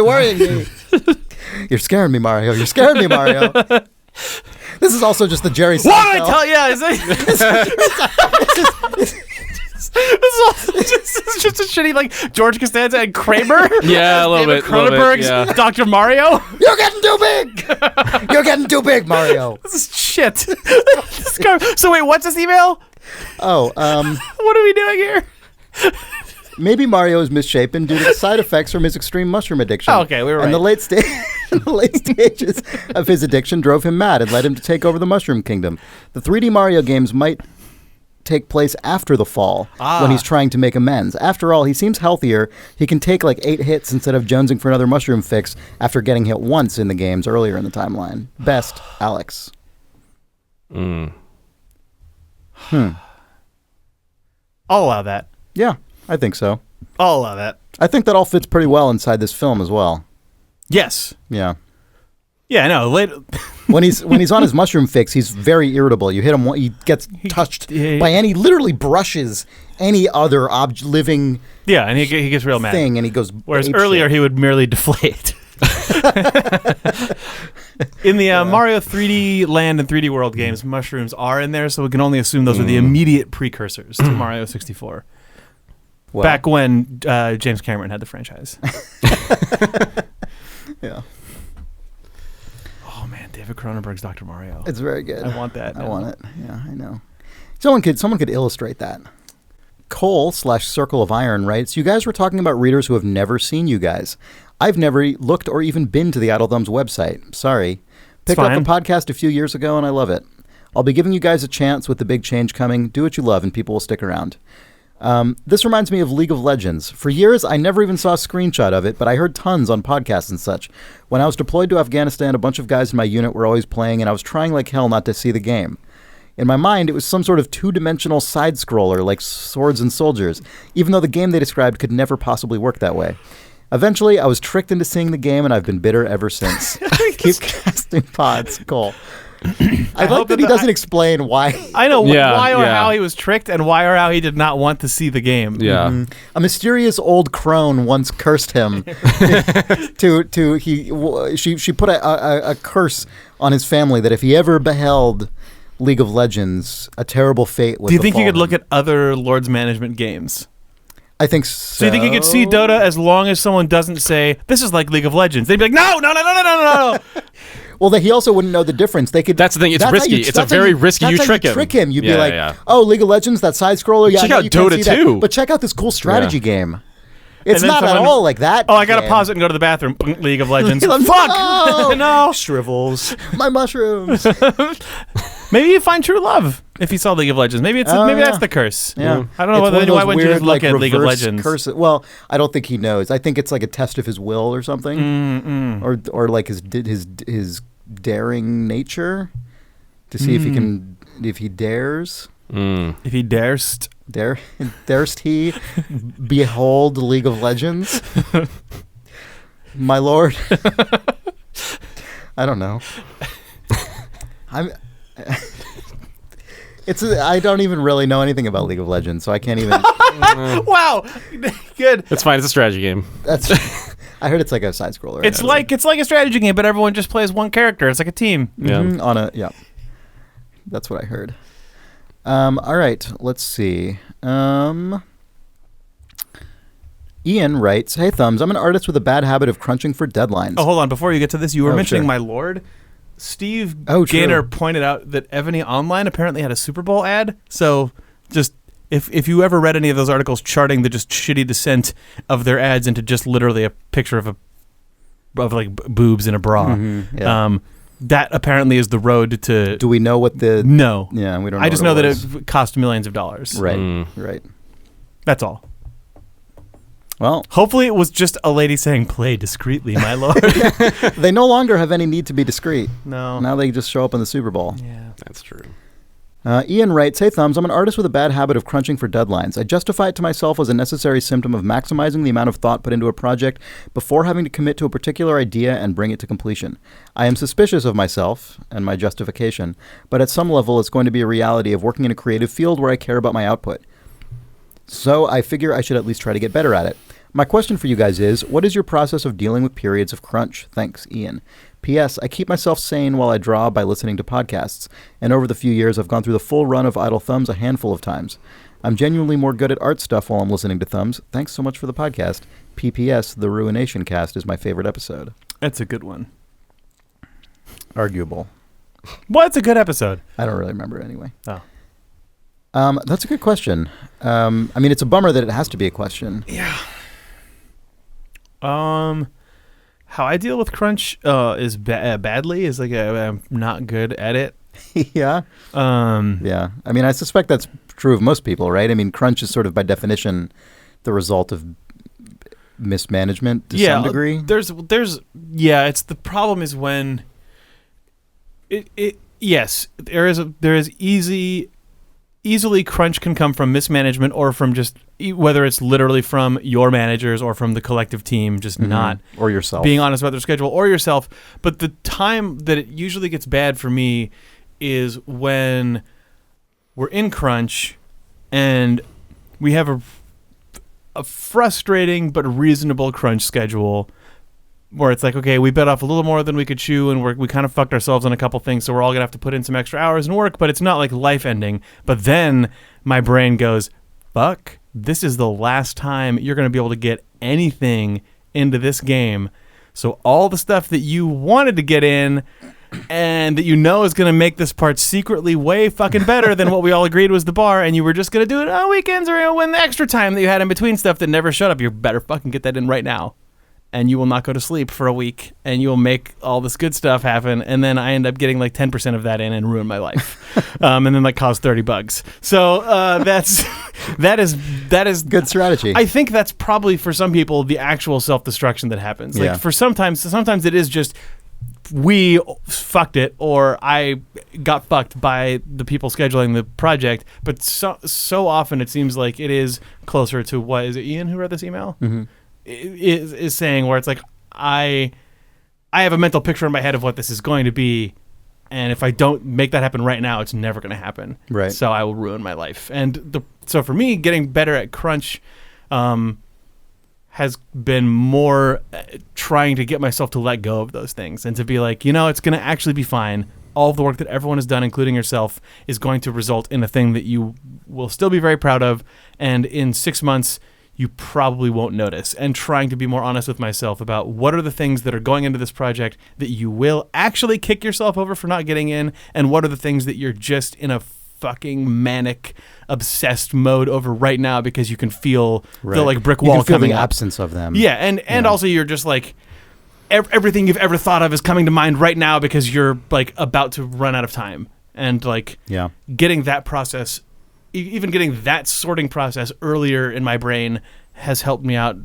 worrying me. You're scaring me, Mario. This is also just the Jerry Seinfeld. What did I tell you? It's just a shitty like George Costanza and Kramer. Yeah, a little David bit. Cronenberg's Yeah. Dr. Mario. You're getting too big. You're getting too big, Mario. This is shit. So wait, what's this email? Oh, What are we doing here? maybe Mario is misshapen due to the side effects from his extreme mushroom addiction. Oh, okay, we were And the right. the late stages of his addiction drove him mad and led him to take over the Mushroom Kingdom. The 3D Mario games might take place after the fall when he's trying to make amends. After all, he seems healthier. He can take like 8 hits instead of jonesing for another mushroom fix after getting hit once in the games earlier in the timeline. Best, Alex. I'll allow that. Yeah, I think so. I'll allow that. I think that all fits pretty well inside this film as well. Yes. Yeah. Yeah, I know. When he's on his mushroom fix, he's very irritable. You hit him, he gets touched by any, literally brushes any other living Yeah, and he gets real mad. thing, and he goes. Whereas ape earlier shit. he would merely deflate. In the Mario 3D Land and 3D World games, mushrooms are in there, so we can only assume those are the immediate precursors to Mario 64. Well, Back when James Cameron had the franchise. yeah, Oh man, David Cronenberg's Dr. Mario. it's very good. I want that. I now. want it. Yeah, I know. Someone could illustrate that. Cole/Circle of Iron writes, you guys were talking about readers who have never seen you guys. I've never looked or even been to the Idle Thumbs website. Sorry. Picked up the podcast a few years ago and I love it. I'll be giving you guys a chance with the big change coming. Do what you love and people will stick around. This reminds me of League of Legends. For years, I never even saw a screenshot of it, but I heard tons on podcasts and such. When I was deployed to Afghanistan, a bunch of guys in my unit were always playing, and I was trying like hell not to see the game. In my mind, it was some sort of two-dimensional side-scroller like Swords and Soldiers, even though the game they described could never possibly work that way. Eventually, I was tricked into seeing the game, and I've been bitter ever since. Keep casting pods, Cole. I like that he doesn't explain why. I know why or yeah. how he was tricked and why or how he did not want to see the game. Yeah. Mm-hmm. A mysterious old crone once cursed him. She put a curse on his family that if he ever beheld League of Legends, a terrible fate would Do you think befall you could look him. at other Lords Management games? I think so. So you think you could see Dota as long as someone doesn't say, this is like League of Legends? They'd be like, no. Well, he also wouldn't know the difference. They could. That's the thing. It's that's how risky. It's a that's how very risky. that's You how trick him. Trick him. You'd be Yeah, like, yeah. oh, League of Legends, that side scroller. Yeah, Check no, out you can't Dota see that. 2. But check out this cool strategy game. It's then not at someone- all like that. Oh, I got to game. pause it and go to the bathroom. League of Legends. Fuck! Fuck! No. Shrivels. My mushrooms. Maybe you find true love if you saw League of Legends. Maybe that's the curse. Yeah. I don't know It's one of why those wouldn't you just weird, look at League of reverse Legends? curses. Well, I don't think he knows. I think it's like a test of his will or something, or like his daring nature to see if he dares. If he dares. Darest he behold League of Legends, my lord? I don't know. I don't even really know anything about League of Legends, so I can't even. Wow. Good. It's fine. It's a strategy game. I heard it's like a side scroller. It's like a strategy game, but everyone just plays one character. It's like a team. Yeah. That's what I heard. All right, let's see. Ian writes, "Hey Thumbs, I'm an artist with a bad habit of crunching for deadlines." Oh, hold on. Before you get to this, you were mentioning sure. my lord. Steve true. Gaynor pointed out that Evony Online apparently had a Super Bowl ad. So just if you ever read any of those articles charting the just shitty descent of their ads into just literally a picture of like boobs in a bra, yeah. that apparently is the road to. Do we know what the? No. Yeah, we don't. Know I just what know that was. it cost millions of dollars. Right. Right. That's all. Well, Hopefully it was just a lady saying, "Play discreetly, my lord." they no longer have any need to be discreet. No. Now they just show up in the Super Bowl. Yeah. That's true. Ian writes, "Hey Thumbs, I'm an artist with a bad habit of crunching for deadlines. I justify it to myself as a necessary symptom of maximizing the amount of thought put into a project before having to commit to a particular idea and bring it to completion. I am suspicious of myself and my justification, but at some level it's going to be a reality of working in a creative field where I care about my output. So I figure I should at least try to get better at it. My question for you guys is, what is your process of dealing with periods of crunch? Thanks, Ian. P.S. I keep myself sane while I draw by listening to podcasts, and over the few years I've gone through the full run of Idle Thumbs a handful of times. I'm genuinely more good at art stuff while I'm listening to Thumbs. Thanks so much for the podcast. PPS, the Ruination Cast is my favorite episode. That's a good one. Arguable. Well, it's a good episode. I don't really remember anyway. Oh. That's a good question. I mean, it's a bummer that it has to be a question. Yeah. How I deal with crunch is badly. Is like I'm not good at it. Yeah. Yeah. I mean, I suspect that's true of most people, right? I mean, crunch is sort of by definition the result of mismanagement to some degree. It's the problem is when easily crunch can come from mismanagement or from just whether it's literally from your managers or from the collective team just not or yourself being honest about their schedule or yourself. But the time that it usually gets bad for me is when we're in crunch and we have a frustrating but reasonable crunch schedule where it's like, okay, we bit off a little more than we could chew and we kind of fucked ourselves on a couple things, so we're all going to have to put in some extra hours and work, but it's not like life-ending. But then my brain goes, fuck, this is the last time you're going to be able to get anything into this game. So all the stuff that you wanted to get in and that you know is going to make this part secretly way fucking better than what we all agreed was the bar, and you were just going to do it on weekends or when the extra time that you had in between stuff that never showed up, you better fucking get that in right now. And you will not go to sleep for a week, and you will make all this good stuff happen, and then I end up getting like 10% of that in and ruin my life, and then like cause 30 bugs. So that is good strategy. I think that's probably for some people the actual self-destruction that happens. Like for sometimes it is just we fucked it, or I got fucked by the people scheduling the project. But so often it seems like it is closer to what is it? Ian who read this email. Mm-hmm. Is saying where it's like I have a mental picture in my head of what this is going to be, and if I don't make that happen right now, it's never going to happen. Right. So I will ruin my life. And so for me, getting better at crunch has been more trying to get myself to let go of those things and to be like, it's going to actually be fine. All of the work that everyone has done, including yourself, is going to result in a thing that you will still be very proud of, and in 6 months you probably won't notice, and trying to be more honest with myself about what are the things that are going into this project that you will actually kick yourself over for not getting in, and what are the things that you're just in a fucking manic, obsessed mode over right now because you can feel the like brick wall coming the up. Absence of them. Yeah, and also you're just like everything you've ever thought of is coming to mind right now because you're like about to run out of time, and like getting that process. Even getting that sorting process earlier in my brain has helped me out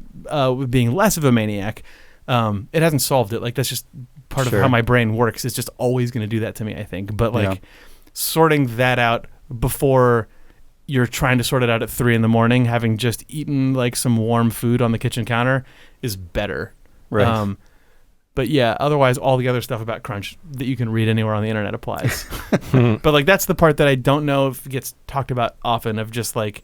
with being less of a maniac. It hasn't solved it. Like that's just part of how my brain works. It's just always going to do that to me, I think. But like sorting that out before you're trying to sort it out at 3 a.m, having just eaten like some warm food on the kitchen counter is better. Right. But yeah, otherwise all the other stuff about crunch that you can read anywhere on the internet applies. But like that's the part that I don't know if gets talked about often, of just like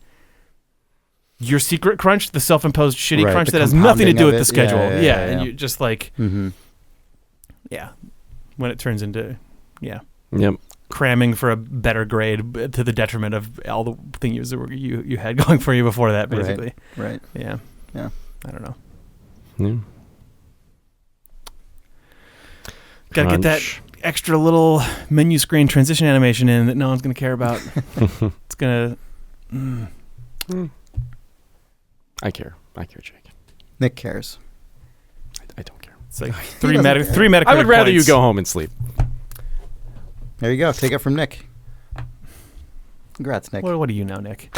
your secret crunch, the self-imposed shitty crunch that has nothing to do with the schedule. Yeah. And you just like when it turns into cramming for a better grade to the detriment of all the things that you had going for you before that, basically. Right. Yeah. I don't know. Yeah. Gotta get that extra little menu screen transition animation in that no one's gonna care about. It's gonna. I care, Jake. Nick cares. I don't care. It's like three Metacritic I would rather points. you go home and sleep. There you go. Take it from Nick. Congrats, Nick. What do you know, Nick?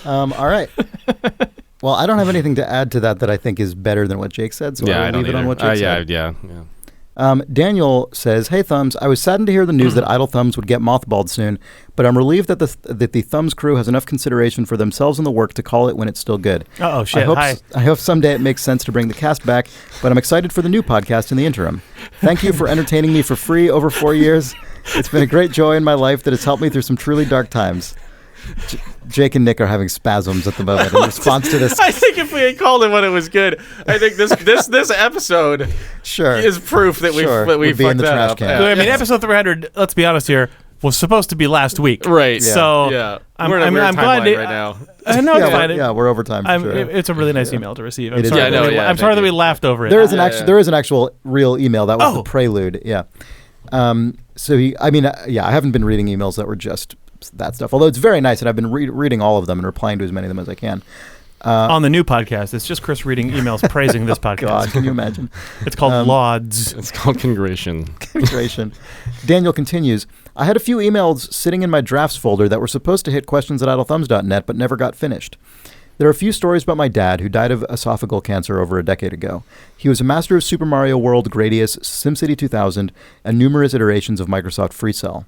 All right. Well, I don't have anything to add to that I think is better than what Jake said, so I'll leave it on what Jake said. Yeah. Daniel says, "Hey Thumbs, I was saddened to hear the news that Idle Thumbs would get mothballed soon, but I'm relieved that the Thumbs crew has enough consideration for themselves and the work to call it when it's still good. Oh shit! I hope someday it makes sense to bring the cast back, but I'm excited for the new podcast in the interim. Thank you for entertaining me for free over 4 years. It's been a great joy in my life that has helped me through some truly dark times." Jake and Nick are having spasms at the moment in response to this. I think if we had called it when it was good, I think this episode is proof that we would be in fucked the that trash up. can. I mean, episode 300. Let's be honest here. was supposed to be last week. Right. Yeah. So Yeah. I'm We're in a weird glad timeline right now. No, it's fine. We're over time for sure. It's a really nice email to receive. I'm It is. sorry, Yeah, I know, I'm sorry that we laughed over it. There is an actual real email. That was the prelude. Yeah. So I haven't been reading emails that were just that stuff. Although it's very nice, and I've been reading all of them and replying to as many of them as I can. On the new podcast, it's just Chris reading emails praising this podcast. God, can you imagine? It's called Lauds. It's called Congration. Daniel continues, I had a few emails sitting in my drafts folder that were supposed to hit questions@idlethumbs.net but never got finished. There are a few stories about my dad, who died of esophageal cancer over a decade ago. He was a master of Super Mario World, Gradius, SimCity 2000, and numerous iterations of Microsoft FreeCell.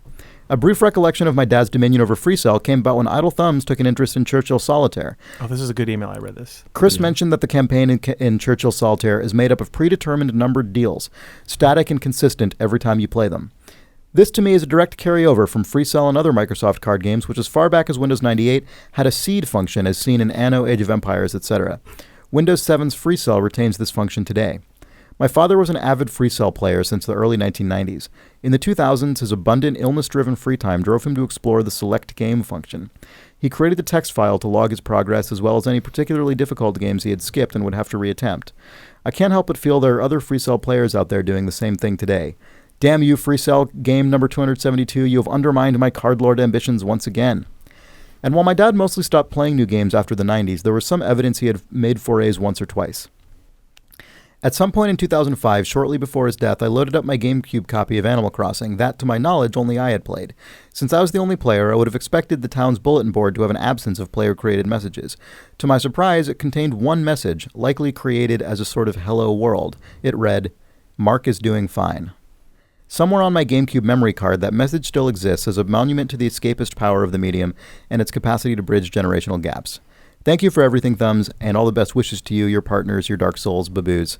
A brief recollection of my dad's dominion over FreeCell came about when Idle Thumbs took an interest in Churchill Solitaire. Oh, this is a good email. I read this. Chris mentioned that the campaign in Churchill Solitaire is made up of predetermined numbered deals, static and consistent every time you play them. This to me is a direct carryover from FreeCell and other Microsoft card games, which as far back as Windows 98 had a seed function as seen in Anno, Age of Empires, etc. Windows 7's FreeCell retains this function today. My father was an avid FreeCell player since the early 1990s. In the 2000s, his abundant illness-driven free time drove him to explore the select game function. He created the text file to log his progress as well as any particularly difficult games he had skipped and would have to reattempt. I can't help but feel there are other FreeCell players out there doing the same thing today. Damn you, FreeCell game number 272, you have undermined my cardlord ambitions once again. And while my dad mostly stopped playing new games after the 90s, there was some evidence he had made forays once or twice. At some point in 2005, shortly before his death, I loaded up my GameCube copy of Animal Crossing, that, to my knowledge, only I had played. Since I was the only player, I would have expected the town's bulletin board to have an absence of player-created messages. To my surprise, it contained one message, likely created as a sort of hello world. It read, "Mark is doing fine." Somewhere on my GameCube memory card, that message still exists as a monument to the escapist power of the medium and its capacity to bridge generational gaps. Thank you for everything, Thumbs, and all the best wishes to you, your partners, your Dark Souls baboos.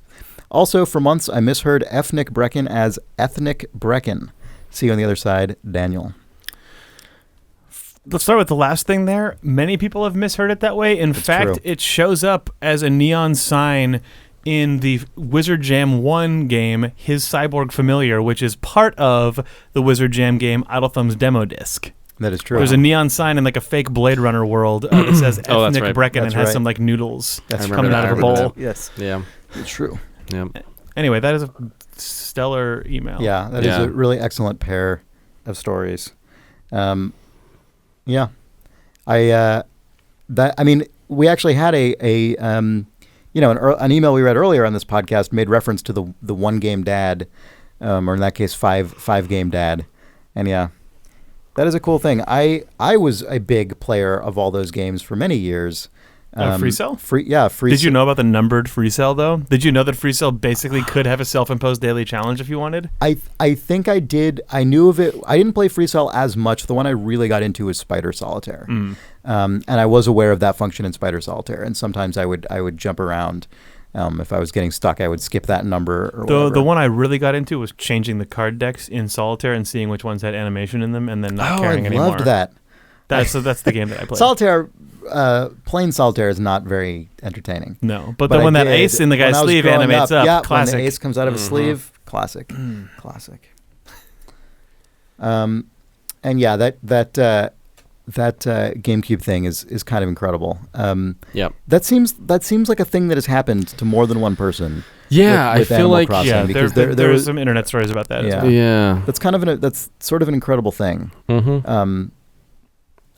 Also, for months, I misheard Ethnic Brecken as Ethnic Brecken. See you on the other side, Daniel. Let's start with the last thing there. Many people have misheard it that way. In fact, it shows up as a neon sign in the Wizard Jam 1 game, His Cyborg Familiar, which is part of the Wizard Jam game Idle Thumbs demo disc. That is true. There's a neon sign in like a fake Blade Runner world that says Ethnic Brecken and has some like noodles coming out of a bowl. Yes. Yeah. It's true. Yeah. Anyway, that is a stellar email. Yeah, that is a really excellent pair of stories. Yeah. We actually had an email we read earlier on this podcast made reference to the one game dad, or in that case, five game dad, and yeah, that is a cool thing. I was a big player of all those games for many years. FreeCell? Free. Did you know about the numbered FreeCell though? Did you know that FreeCell basically could have a self-imposed daily challenge if you wanted? I think I did. I knew of it. I didn't play FreeCell as much. The one I really got into was Spider Solitaire, and I was aware of that function in Spider Solitaire. And sometimes I would jump around. If I was getting stuck, I would skip that number or whatever. The one I really got into was changing the card decks in Solitaire and seeing which ones had animation in them, and then not caring anymore. I loved that. That's the game that I played. Solitaire. Plain Solitaire is not very entertaining. No, but then when that ace in the guy's sleeve animates up, classic. When the ace comes out of his sleeve, classic. Classic. And yeah, that GameCube thing is kind of incredible. That seems like a thing that has happened to more than one person. Yeah, with I feel like because there was some internet stories about that. Yeah, as well. Yeah. That's sort of an incredible thing. Mm-hmm.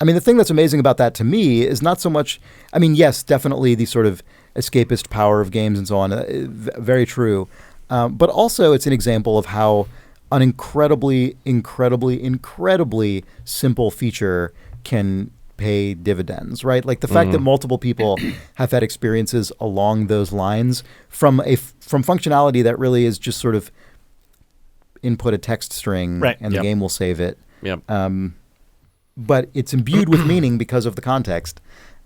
I mean, the thing that's amazing about that to me is not so much, I mean, yes, definitely the sort of escapist power of games and so on, very true. But also it's an example of how an incredibly simple feature can pay dividends, right? Like the fact that multiple people have had experiences along those lines from functionality that really is just sort of input a text string and the game will save it. Yep. But it's imbued with meaning because of the context.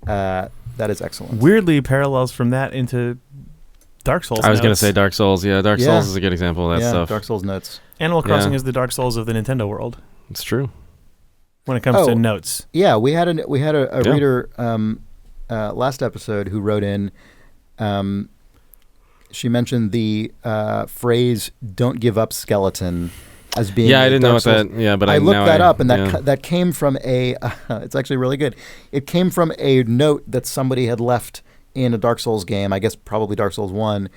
That is excellent. Weirdly parallels from that into Dark Souls. I was going to say Dark Souls. Yeah, Dark Souls is a good example of that stuff. Dark Souls notes. Animal Crossing is the Dark Souls of the Nintendo world. It's true. When it comes to notes. Yeah, we had a reader last episode who wrote in. She mentioned the phrase "Don't give up, skeleton," as being. I didn't know what Souls. that. Yeah, but I looked that up, and yeah. that came from a. It's actually really good. It came from a note that somebody had left in a Dark Souls game. I guess probably Dark Souls 1,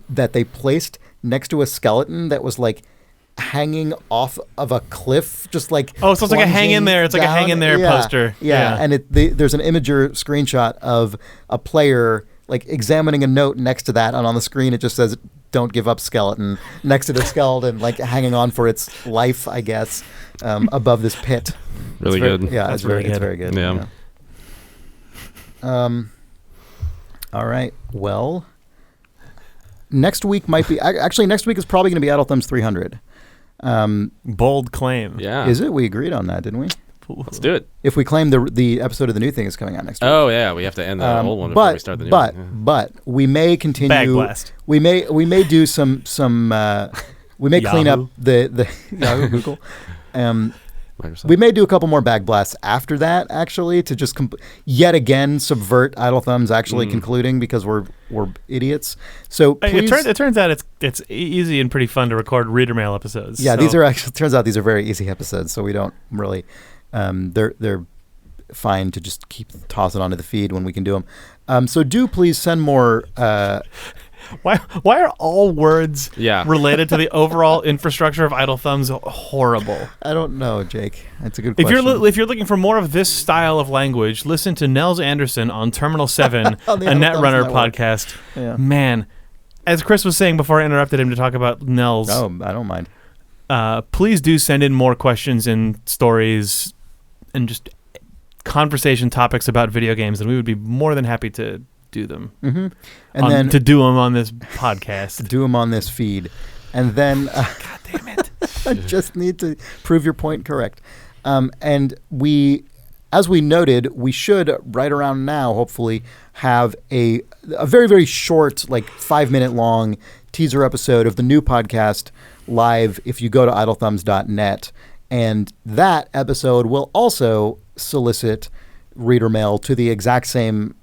that they placed next to a skeleton that was like hanging off of a cliff, just like so it's like a hang in there. It's down. like a hang in there poster. Yeah, and there's an imager screenshot of a player like examining a note next to that, and on the screen it just says "Don't give up, skeleton" next to the skeleton, like hanging on for its life, I guess, above this pit. Really good. Yeah, it's very good. Yeah. All right. Well, next week might be actually next week is probably going to be Idle Thumbs 300. Bold claim. Yeah. Is it? We agreed on that, didn't we? Let's do it. If we claim the episode of the new thing is coming out next week. Oh yeah, we have to end the old one before we start the new one. But we may continue. Bag blast. We may do some. We may clean up the Yahoo Google. We may do a couple more bag blasts after that, actually, to just yet again subvert Idle Thumbs actually concluding, because we're idiots. So please, it turns out it's easy and pretty fun to record reader mail episodes. Yeah, these are actually, turns out these are very easy episodes, so we don't really. They're fine to just keep tossing onto the feed when we can do them. So do please send more. Why are all words related to the overall infrastructure of Idle Thumbs horrible? I don't know, Jake. That's a good question. If you're looking for more of this style of language, listen to Nels Anderson on Terminal 7, a Netrunner podcast. Yeah. Man, as Chris was saying before I interrupted him to talk about Nels. Oh, I don't mind. Please do send in more questions and stories and just conversation topics about video games, and we would be more than happy to do them. Mm-hmm. And then to do them on this podcast. Do them on this feed. And then God damn it. I just need to prove your point correct. And we, as we noted, we should right around now hopefully have a very, very short, like 5-minute long teaser episode of the new podcast live if you go to idlethumbs.net. And that episode will also solicit reader mail to the exact same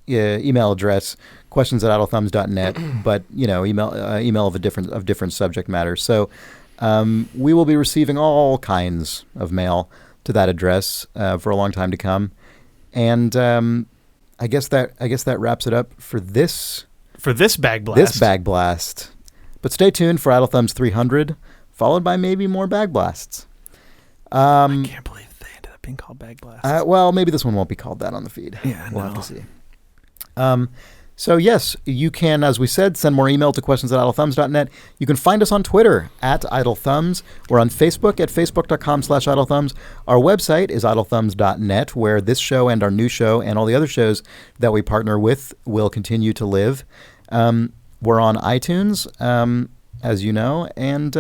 email address, questions@idlethumbs.net, but email of different subject matter. So we will be receiving all kinds of mail to that address for a long time to come. And I guess that wraps it up for this bag blast. But stay tuned for Idle Thumbs 300, followed by maybe more bag blasts. I can't believe they ended up being called bag blasts. Well, maybe this one won't be called that on the feed. Yeah, we'll have to see. So yes, you can, as we said, send more email to questions@idlethumbs.net. You can find us on Twitter @idlethumbs. We're on Facebook at facebook.com/idlethumbs. Our website is idlethumbs.net, where this show and our new show and all the other shows that we partner with will continue to live. We're on iTunes, as you know, and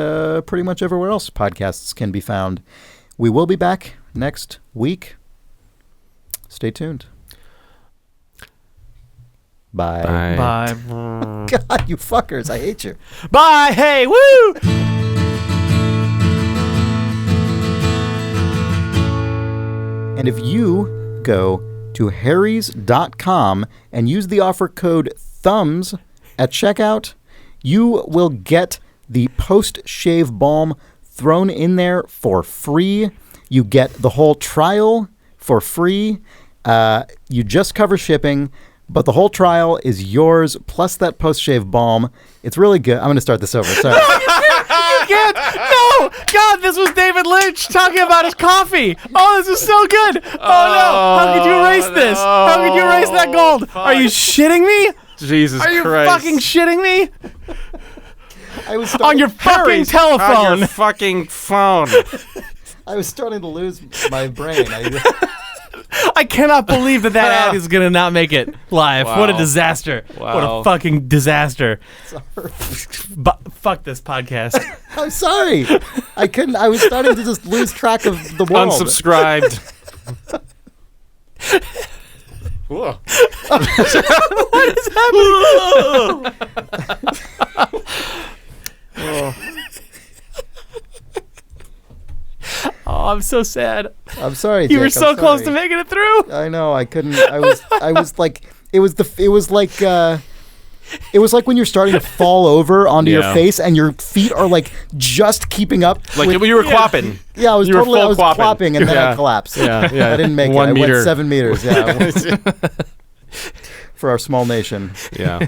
pretty much everywhere else podcasts can be found. We will be back next week. Stay tuned. Bye. Bye. God, you fuckers. I hate you. Bye. Hey, woo! And if you go to harrys.com and use the offer code THUMBS at checkout, you will get the post-shave balm thrown in there for free. You get the whole trial for free. You just cover shipping, but the whole trial is yours, plus that post-shave balm. It's really good. I'm going to start this over. Sorry. You can't. No. God, this was David Lynch talking about his coffee. Oh, this is so good. Oh, no. How could you erase this? How could you erase that gold? Are you shitting me? Jesus Christ. Are you fucking shitting me? I was on your fucking telephone. On your fucking phone. I was starting to lose my brain. I cannot believe that ad is going to not make it live. Wow. What a disaster. Wow. What a fucking disaster. Sorry. Fuck this podcast. I'm sorry. I couldn't. I was starting to just lose track of the world. Unsubscribed. Whoa. What is happening? Oh, I'm so sad. I'm sorry. You were Jake, so I'm close sorry. to making it through. I know. I couldn't. I was like. It was like. It was like when you're starting to fall over onto your face and your feet are like just keeping up. Like you were quapping. Yeah, I was quapping and then I collapsed. Yeah. I didn't make 1 it. meter. I went 7 meters. Yeah. For our small nation. Yeah.